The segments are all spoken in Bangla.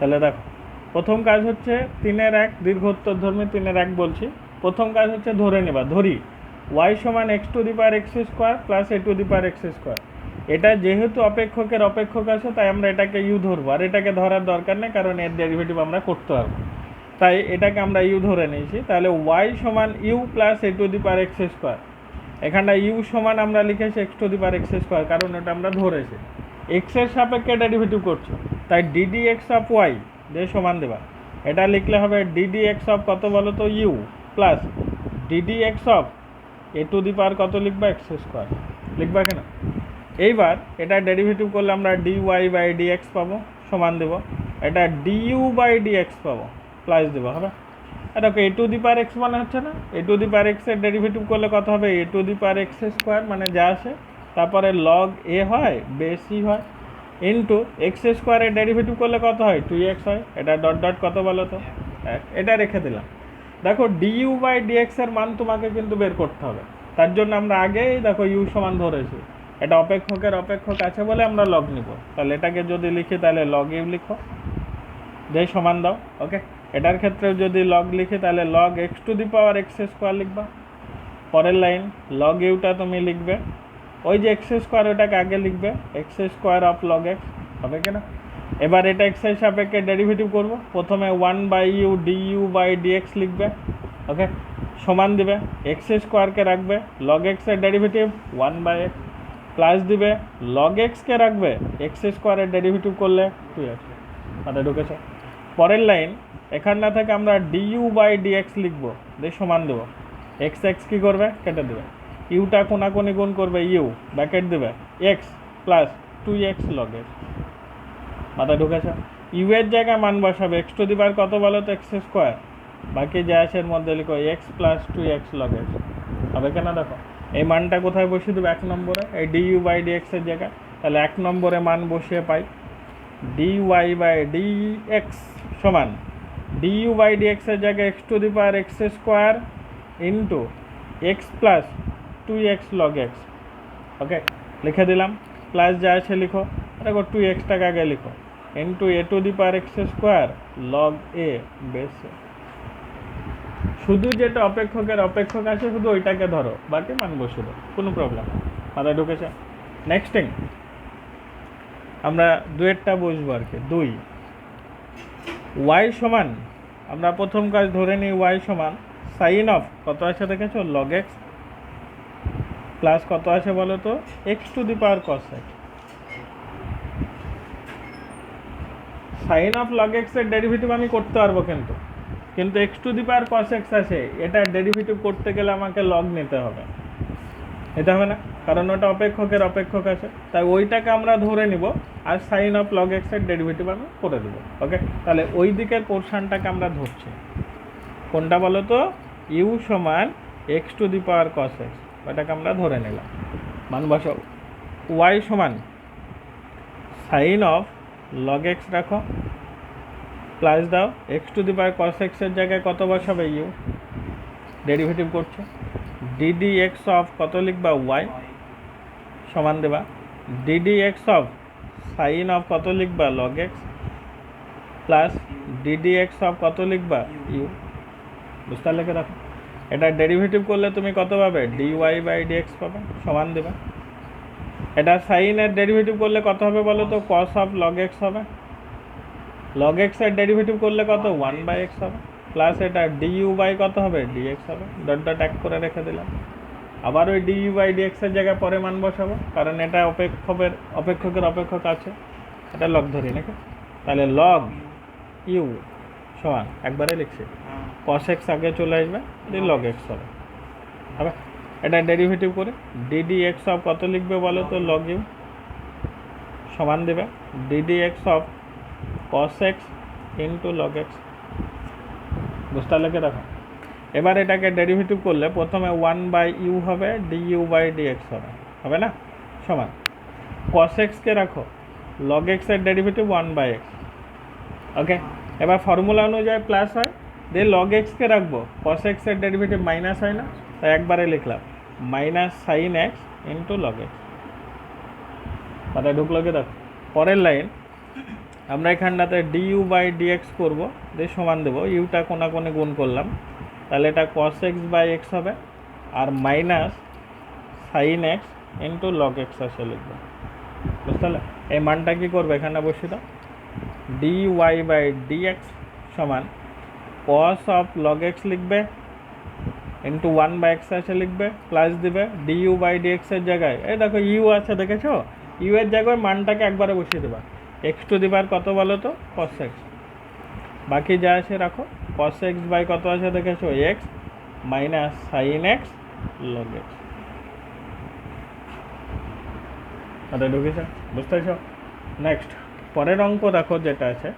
তাহলে দেখো প্রথম কাজ হচ্ছে 3-এর 1 দীর্ঘ উত্তরধর্মী 3-এর 1 বলছি। প্রথম কাজ হচ্ছে ধরি y সমান x two the power x square plus e to the power x square. এটা যেহেতু অপেক্ষকের অপেক্ষক আছে তাই আমরা এটাকে ইউ ধরবো, আর এটাকে ধরার দরকার নেই কারণ এর ডেরিভেটিভ আমরা করতে পারবো, তাই এটাকে আমরা ইউ ধরে নিয়েছি। তাহলে y সমান u plus e to the power x square. এখানটা ইউ সমান আমরা লিখেছি x to the power x square, কারণ এটা আমরা ধরেছি এক্সের সাপেক্ষে ডেরিভেটিভ করছো, তাই ডিডি এক্স অফ ওয়াই দিয়ে সমান দেবা। এটা লিখলে হবে ডিডি এক্স অফ কত বলো তো u plus d d x of a to the power কত লিখবা এক্স স্কোয়ার লিখবা কেন। এইবার এটা ডেরিভেটিভ করলে আমরা d y by d x পাবো, সমান দেবো। এটা d u by d x পাবো, প্লাস দেবো হবে। এটাকে এ টু দি পাওয়ার এক্স মানে হচ্ছে না, এ টু দি পাওয়ার এক্সের ডেরিভেটিভ করলে কত হবে a to the power x square মানে যা আসে, তারপরে লগ এ হয় বেস ই হয়, ইন্টু এক্স স্কোয়ারের ডেরিভেটিভ করলে কত হয় 2x হয়। এটা ডট ডট কত বলো তো, এটা রেখে দিলাম। দেখো ডি ইউ বাই ডি এক্সের মান তোমাকে কিন্তু বের করতে হবে, তার জন্য আমরা আগেই দেখো ইউ সমান ধরেছি, এটা অপেক্ষকের অপেক্ষক আছে বলে আমরা লগ নিব। তাহলে এটাকে যদি লিখি তাহলে লগ ইউ লিখো, যেই সমান দাও। ওকে, এটার ক্ষেত্রেও যদি লগ লিখি তাহলে log x to the power x square লিখবা। পরের লাইন লগ ইউটা তুমি লিখবে ওই যে এক্স স্কোয়ার, ওটাকে আগে লিখবে x square of log x, হবে কিনা। এবার এটা এক্সের সাপেক্ষে ডেরিভেটিভ করবো, প্রথমে 1 by u d u by d x লিখবে। ওকে, সমান দিবে এক্স স্কোয়ারকে রাখবে, লগ এক্সের ডেরিভেটিভ 1 বাই এক্স, প্লাস দিবে লগ এক্সকে রাখবে এক্স স্কোয়ারের ডেরিভেটিভ করলে 2x। মাথায় ঢুকেছে। পরের লাইন এখানটা থেকে আমরা d u by d x লিখবো, দিয়ে সমান দেবো এক্স এক্স কী করবে কেটে দেবে, ইউটা কোনাকুনি গুণ করবে ইউ ব্র্যাকেট দেবে x plus 2x log x. মাথায় ঢুকেছে। ইউ এর জায়গায় মান বসাবে এক্স টু দি পাওয়ার কত বলো তো এক্স স্কোয়ার, বাকি যা আছে এর মধ্যে লিখো x plus 2x log x, হবে কেন। দেখো এই মানটা কোথায় বসিয়ে দেবো 1 নম্বরে, এই ডি ইউ বাই ডি এক্সের জায়গায়। তাহলে 1 নম্বরে মান বসিয়ে পাই d y by d x সমান ডি ইউ বাই ডি এক্সের জায়গায় x to the power x square into x plus 2x log x. Okay, লিখে দিলাম, প্লাস যা আছে লিখো, দেখো 2xটাকে আগে লিখো into A to the power x square log A base. শুধু যেটা অপেক্ষকের অপেক্ষক আছে শুধু ওইটাকে ধরো, বাকি মান বসে দাও, কোনো প্রবলেম। মাথায় ঢুকেছে। নেক্সট থিং আমরা দুয়েরটা বুঝবো আর কি। 2 ওয়াই সমান, আমরা প্রথম কাজ ধরে নিই ওয়াই সমান সাইন অফ কত আছে দেখেছো লগ এক্স প্লাস কত আছে বলো তো x to the power cos x. Sine of log এক্সের ডেরিভেটিভ আমি করতে পারবো, কিন্তু x to the power cos x আছে, এটা ডেরিভেটিভ করতে গেলে আমাকে লগ নিতে হবে, এটা হবে না, কারণ ওটা অপেক্ষকের অপেক্ষক আছে, তাই ওইটাকে আমরা ধরে নিব আর সাইন অফ লগ এক্সের ডেরিভেটিভ আমি করে দেবো। ওকে, তাহলে ওই দিকের পোর্শনটাকে আমরা ধরছি, কোনটা বলো তো ইউ সমান x to the power cos x, ওটাকে আমরা ধরে নিলাম। মান বসাও ওয়াই সমান সাইন অফ লগ এক্স রাখো, প্লাস দাও এক্স টু দি পাওয়ার কস এক্সের জায়গায় কত বসাবে ইউ, ডেরিভেটিভ করছে ডিডি এক্স অফ কত লিখবা ওয়াই, সমান দেবা DD x of sign of কত লিখবা log x, plus d d x of কত লিখবা ইউ। বুঝতে লিখে রাখো, এটা ডেরিভেটিভ করলে তুমি কত পাবে d y by d x পাবে, সমান দেবে। এটা সাইনের ডেরিভেটিভ করলে কত হবে বলো তো কস অফ লগ এক্স হবে, লগ এক্সের ডেরিভেটিভ করলে কত 1 বাই এক্স হবে, প্লাস এটা ডি ইউ বাই কত হবে ডি এক্স হবে, ডট ডট এক করে রেখে দিলাম। আবার ওই ডি ইউ বাই ডি এক্সের জায়গায় পরে মান বসাবো, কারণ এটা অপেক্ষকের অপেক্ষক আছে, এটা লগ ধরি নাকি। তাহলে লগ ইউ সমান একবারে লিখছি কস এক্স আগে চলে আসবে, দিয়ে লগ এক্স হবে। এটা ডেরিভেটিভ করে ডিডি এক্স অফ কত লিখবে বলো তো লগ ইউ, সমান দেবে d d x of cos x into log x. বুঝতে লেগে দেখো, এবার এটাকে ডেরিভেটিভ করলে প্রথমে 1 বাই ইউ হবে, d u by d x হবে না, সমান কস এক্সকে রাখো, লগ এক্সের ডেরিভেটিভ 1 বাই এক্স। ওকে, এবার ফর্মুলা অনুযায়ী প্লাস হয়, দিয়ে লগ এক্সকে রাখবো, কস এক্সের ডেরিভেটিভ মাইনাস হয় না, তাই একবারে লিখলাম minus sine x into log x. মাথায় ঢুকলো কি দেখো। পরের লাইন আমরা এখানটাতে ডিইউ বাই ডিএক্স করবো, দিয়ে সমান দেবো, ইউটা কোনাকুনি গুণ করলাম, তাহলে এটা কস এক্স বাই এক্স হবে, আর minus sine x into log x আসে লিখবো। বুঝতে পারলে? এই মানটা কী করবে এখানে বসিয়ে দাও, ডি ওয়াই বাই ডিএক্স সমান কস অফ লগ এক্স লিখবে ইন্টু 1/x আসে লিখবে, প্লাস দিবে ডিইউ বাই ডিএক্সের জায়গায় এই দেখো ইউ আছে, দেখেছো, ইউ এর জায়গায় মানটাকে একবারে বসিয়ে দেবা, এক্স টু দি পাওয়ার কত বলো তো, কস এক্স, বাকি যা আছে রাখো, কস এক্স বাই কত আছে দেখেছো, x minus sine x log x. আরে ঢুকেছে, বুঝতে পারছো? নেক্সট পরের অঙ্ক দেখো যেটা আছে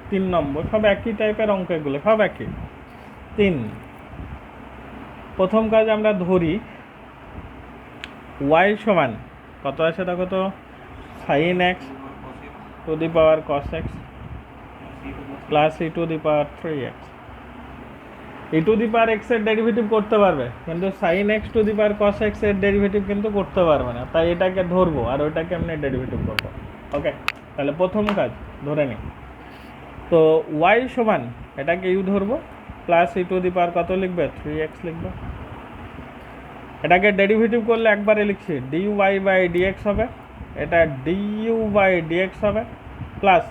3 নম্বর, সব একই টাইপের অঙ্ক, এগুলো সব একই। 3 প্রথম কাজ আমরা ধরি ওয়াই সমান কত আছে দেখো তো, sine x to the power cos x plus e to the power 3x। E to the power x এর ডেরিভেটিভ করতে পারবে, কিন্তু sine x to the power cos x এর ডেরিভেটিভ কিন্তু করতে পারবে না, তাই এটাকে ধরবো আর ওইটাকে এমনি ডেরিভেটিভ করবো। ওকে, তাহলে প্রথম কাজ ধরে নিই, তো ওয়াই সমান এটাকে ইউ ধরবো, plus e to the power কত লিখবে, 3x লিখবে। এটাকে ডেরিভেটিভ করলে একবারে লিখছি ডি ওয়াই বাই ডিএক্স হবে, এটা ডিইউ বাই ডিএক্স হবে, plus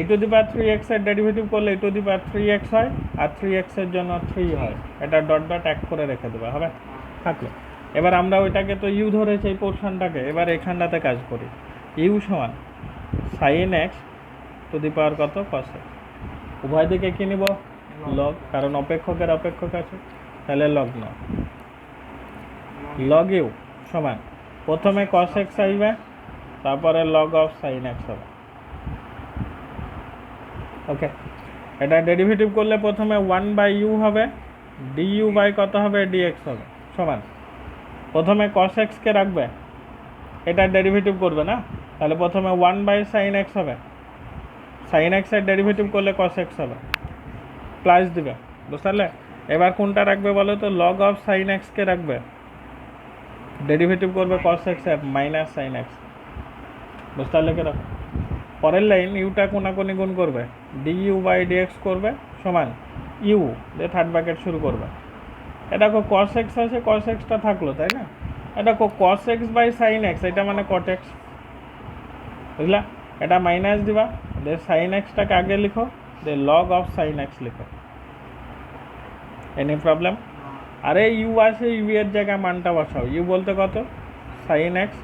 e to the power 3x এর ডেরিভেটিভ করলে ই টু দি পাওয়ার 3x হয়, আর 3x এর জন্য 3 হয়, এটা ডট ডট এক করে রেখে দেবে, হবে থাকলো। এবার আমরা ওইটাকে তো ইউ ধরেছি এই পোর্শনটাকে, এবার এখানটাতে কাজ করি, ইউ সমান sign x to the power কত, কস এক্স, উভয় দিকে কী নিব, লগ, কারণ অপেক্ষকের অপেক্ষক আছে, তাহলে লগ নাও, লগ ইউ সমান প্রথমে কস এক্স আসবে, তারপরে লগ অফ সাইন এক্স হবে। ওকে, এটা ডেরিভেটিভ করলে প্রথমে 1/u হবে, ডিইউ বাই কত হবে, ডিএক্স হবে, সমান প্রথমে কস এক্সকে রাখবে, এটা ডেরিভেটিভ করবে না, তাহলে প্রথমে 1/sin x হবে, সাইন এক্স এর ডেরিভেটিভ করলে কস এক্স হবে, প্লাস দিবে, বুঝতে পারলে? এবার কোনটা রাখবে বলো তো, লগ অফ সাইন এক্সকে রাখবে, ডেরিভেটিভ করবে কস এক্স এর মাইনাস সাইন এক্স, বুঝতে পারলে কি রাখো। পরের লাইন ইউটা কোনাকুনি গুণ করবে, ডিইউ বাই ডিএক্স করবে সমান ইউ দিয়ে থার্ড ব্র্যাকেট শুরু করবে, এটা কস এক্স আছে, কস এক্সটা থাকলো তাই না, এটা cos x by sine x, এটা মানে কট এক্স, বুঝলা, এটা মাইনাস দিবা, দিয়ে সাইন এক্সটাকে আগে লিখো, দিয়ে লগ অফ সাইন এক্স লিখো। Any problem? আরে ইউ আছে, ইউ এর জায়গায় মানটা বসাও, ইউ বলতে কত, সাইন এক্স,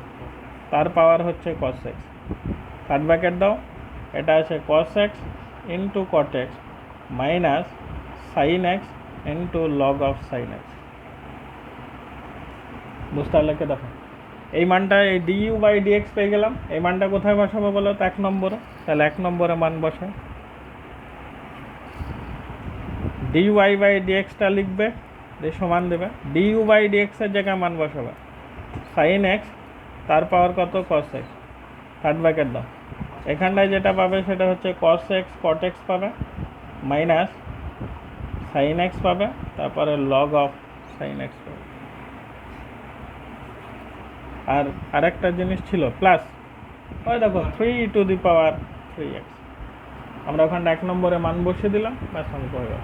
তার পাওয়ার হচ্ছে কস এক্স, থার্ড ব্র্যাকেট দাও, এটা আছে cos x into cot x minus sine x into log of sine x. বুঝতে পারলে কি? দেখো এই মানটা, এই ডিইউ বাই ডিএক্স পেয়ে গেলাম, এই মানটা কোথায় বসাবো বলো তো, 1 নম্বরে, তাহলে 1 নম্বরে মান বসায় ডিওয়াই বাই ডিএক্সটা লিখবে, দিয়ে সমান দেবে, ডিইউ বাই ডিএক্সের জায়গায় মান বসাবে সাইন এক্স, তার পাওয়ার কত, কস এক্স, থার্ড ব্র্যাকেট দাও, এখানটায় যেটা পাবে সেটা হচ্ছে কস এক্স কট এক্স পাবে মাইনাস সাইন এক্স পাবে, তারপরে লগ অফ সাইন এক্স পাবে। আর আরেকটা জিনিস ছিল প্লাস, ওই দেখো 3 টু দি পাওয়ার 3x, আমরা ওখানটা 1 নম্বরে মান বসিয়ে দিলাম, ব্যাস অঙ্ক হয়ে গেল।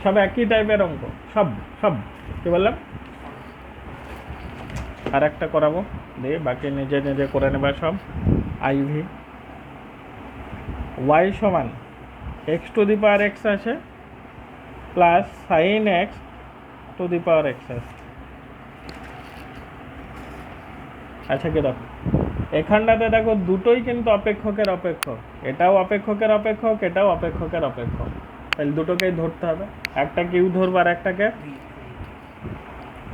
সব একই টাইপের অঙ্ক, সব সব কি বললাম। আর একটা করাবো, দিয়ে বাকি নিজে নিজে করে নেবা সব। আইভি ওয়াই সমান x to the power x আছে plus sine x to the power x আছে। আচ্ছা কি দেখো এখানটাতে দেখো দুটোই কিন্তু অপেক্ষকের অপেক্ষক, এটাও অপেক্ষকের অপেক্ষক, এটাও অপেক্ষকের অপেক্ষক, তাহলে দুটোকেই ধরতে হবে, একটাকে ইউ ধরবো আর একটাকে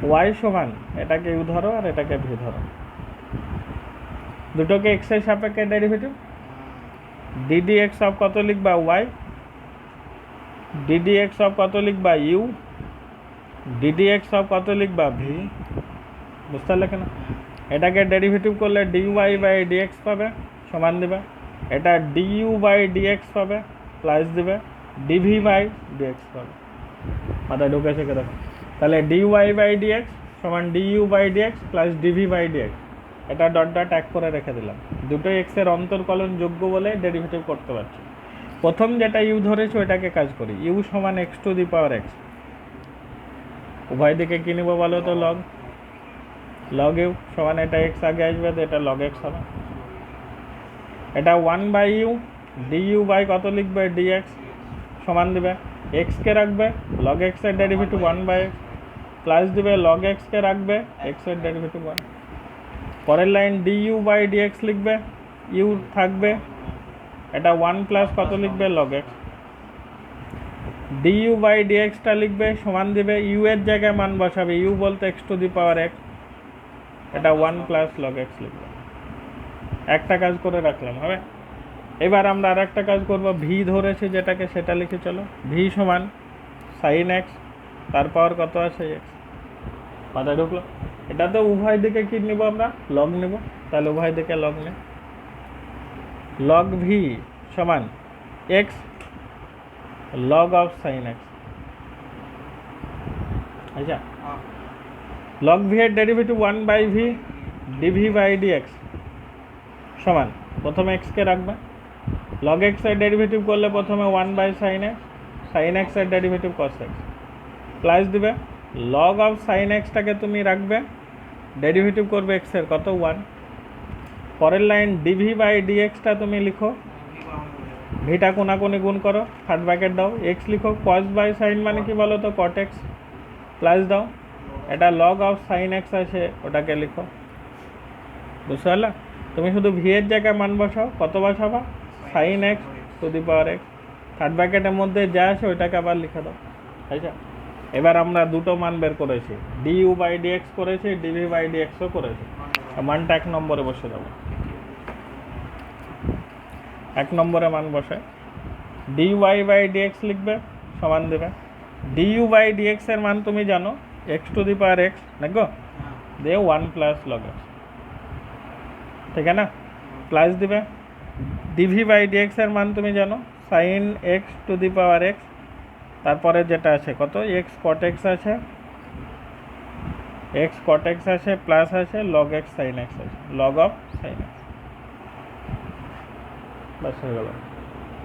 ওয়াই সমান, এটাকে ইউ ধরো আর এটাকে ভি ধরো, দুটোকে এক্স এর সাপেক্ষে ডেরিভেটিভ, ডিডি এক্স অফ কত লিখবা ওয়াই, ডিডি এক্স অফ কত লিখবা ইউ, ডিডি এক্স অফ কত লিখবা ভি। বুঝতে পারলে কেন? এটাকে ডেরিভেটিভ করলে ডিওয়াই বাই ডিএক্স পাবে, সমান দেবে, এটা ডিইউ বাই ডিএক্স পাবে, প্লাস দেবে ডিভি বাই ডিএক্স পাবে। মাথায় ঢুকেছে কে দেখো, তাহলে ডিওয়াই বাই ডিএক্স সমান d u by d x plus d v by d x, এটা ডট ডট এক করে রেখে দিলাম, দুটো এক্সের অন্তর্কলন যোগ্য বলে ডেরিভেটিভ করতে পারছি। প্রথম যেটা ইউ ধরেছি ওইটাকে কাজ করি, ইউ সমান x to the power x, উভয় দিকে কী নিব বলো তো, লগ, লগ ইউ সমান এটা এক্স আগে আসবে তো এটা লগ এক্স হবে, এটা 1/u du বাই কত লিখবে dx সমান দিবে এক্সকে রাখবে লগ এক্সের ডেরিভেটিভ 1/x প্লাস দিবে লগ এক্সকে রাখবে এক্সের ডেরিভেটিভ 1, পরের লাইন du বাই dx লিখবে, ইউ থাকবে, এটা 1 প্লাস কত লিখবে লগ এক্স, du বাই dxটা লিখবে সমান দিবে ইউ এর জায়গায় মান বসাবে, ইউ বলতে x to the power x, এটা 1 প্লাস লগ এক্স লিখবে। একটা কাজ করে রাখলাম হবে। এবার আমরা আর একটা কাজ করব, ভি ধরেছি যেটাকে সেটা লিখে চলো, ভি সমান সাইন এক্স তার পাওয়ার কত আছে এক্স, মাথায় ঢুকলো। এটা তো উভয় দিকে কী নিব আমরা, লগ নেব, তাহলে উভয় দিকে লগ নে, লগ ভি সমান x log of sine x, আচ্ছা লগ ভি এর derivative 1/v d v by d x সমান প্রথমে এক্সকে রাখবে, লগ এক্স এর ডেরিভেটিভ করলে প্রথমে 1/sin x, সাইন এক্স এর ডেরিভেটিভ কস এক্স প্লাস দিবে লগ অফ সাইন এক্সটাকে তুমি রাখবে, ডেরিভেটিভ করবে এক্স এর কত 1, পরের লাইন ডিভি বাই ডিএক্সটা তুমি লিখো, ভিটা কোনাকুনি গুণ করো, থার্ড ব্র্যাকেট দাও, এক্স লিখো, কস বাই সাইন মানে কি বলো তো কট এক্স, প্লাস দাও, এটা লগ অফ সাইন এক্স আছে ওটাকে লিখো, বুঝতে পারলা। তুমি শুধু ভি এর জায়গায় মান বসাও, কত বসাবা sine x to the power x, third ব্র্যাকেটের মধ্যে যা আছে ওইটাকে আবার লিখে দাও, আচ্ছা। এবার আমরা দুটো মান বের করেছি, ডিইউ বাই ডিএক্স করেছি, ডিভি বাই ডিএক্সও করেছি, মানটা 1 নম্বরে বসে দেবো, 1 নম্বরে মান বসে ডিওয়াই বাই ডিএক্স লিখবে সমান দেবে, ডিইউ বাই ডিএক্স এর মান তুমি জানো x to the power x দেখো দিয়ে 1 প্লাস লগ এক্স, ঠিক আছে না, প্লাস দিবে ডিভি বাই ডিএক্স এর মান তুমি জানো sine x to the power x, তারপরে যেটা আছে কত এক্স কট এক্স আছে, এক্স কট এক্স আছে প্লাস আছে লগ এক্স সাইন এক্স আছে, লগ অফ সাইন এক্স, বাস হয়ে গেল,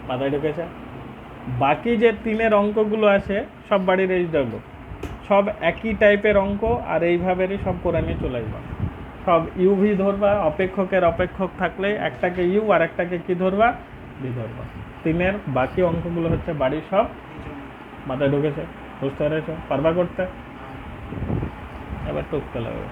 মাথায় ঢুকেছে। বাকি যে তিনের অঙ্কগুলো আছে সব বাড়ির এইচডব্লিউ, সব একই টাইপের অঙ্ক, আর এইভাবেরই সব করে নিয়ে চলে আসবা, সব ইউভি ধরবা, অপেক্ষকের অপেক্ষক থাকলে একটাকে ইউ আর একটাকে কি ধরবা ভি ধরবা, তিনের বাকি অঙ্কগুলো হচ্ছে বাড়ির সব মাথায় ঢুকেছে, বুঝতে পেরেছো, পারবা করতে, এবার টুকতে লাগবে।